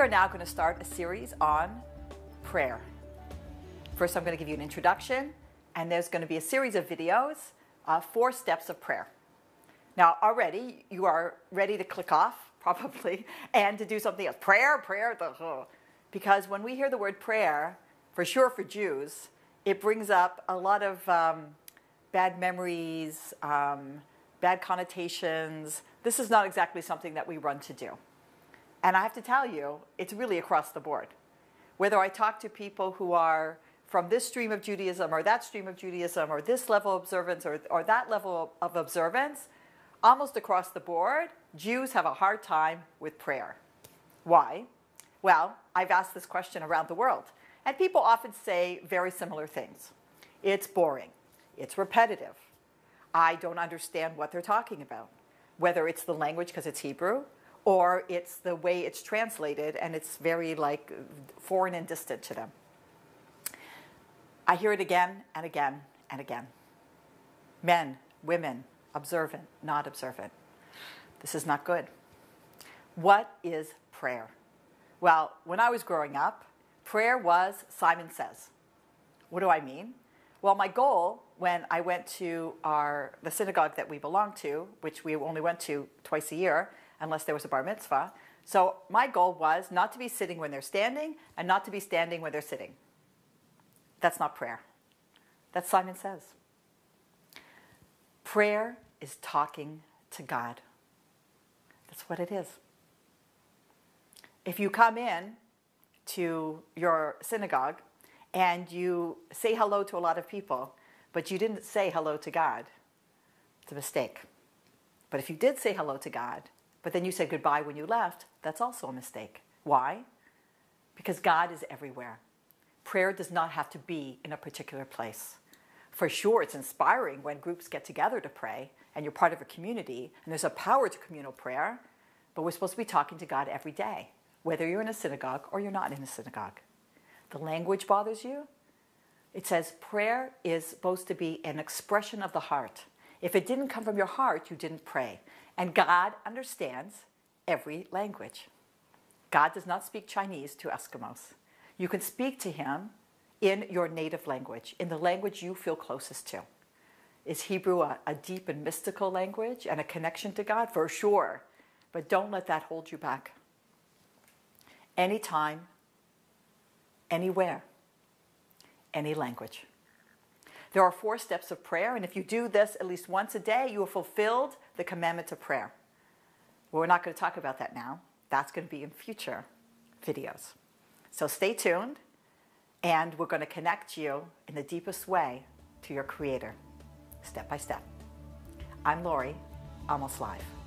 are now going to start a series on prayer. First, I'm going to give you an introduction, and there's going to be a series of videos, 4 steps of prayer. Now, already you are ready to click off, probably, and to do something else. Prayer, because when we hear the word prayer, for sure for Jews, it brings up a lot of bad memories, bad connotations. This is not exactly something that we run to do. And I have to tell you, it's really across the board. Whether I talk to people who are from this stream of Judaism or that stream of Judaism or this level of observance or that level of observance, almost across the board, Jews have a hard time with prayer. Why? Well, I've asked this question around the world, and people often say very similar things. It's boring. It's repetitive. I don't understand what they're talking about, whether it's the language because it's Hebrew, or it's the way it's translated and it's very foreign and distant to them. I hear it again and again and again. Men, women, observant, not observant. This is not good. What is prayer? Well, when I was growing up, prayer was Simon Says. What do I mean? Well, my goal when I went to the synagogue that we belonged to, which we only went to twice a year, unless there was a bar mitzvah. So my goal was not to be sitting when they're standing and not to be standing when they're sitting. That's not prayer. That's Simon Says. Prayer is talking to God. That's what it is. If you come in to your synagogue and you say hello to a lot of people, but you didn't say hello to God, it's a mistake. But if you did say hello to God, but then you said goodbye when you left, that's also a mistake. Why? Because God is everywhere. Prayer does not have to be in a particular place. For sure, it's inspiring when groups get together to pray, and you're part of a community, and there's a power to communal prayer, but we're supposed to be talking to God every day, whether you're in a synagogue or you're not in a synagogue. The language bothers you? It says prayer is supposed to be an expression of the heart. If it didn't come from your heart, you didn't pray. And God understands every language. God does not speak Chinese to Eskimos. You can speak to him in your native language, in the language you feel closest to. Is Hebrew a deep and mystical language and a connection to God? For sure. But don't let that hold you back. Anytime, anywhere, any language. There are 4 steps of prayer, and if you do this at least once a day, you have fulfilled the commandment of prayer. Well, we're not going to talk about that now. That's going to be in future videos. So stay tuned, and we're going to connect you in the deepest way to your Creator, step by step. I'm Lori, Almost Live.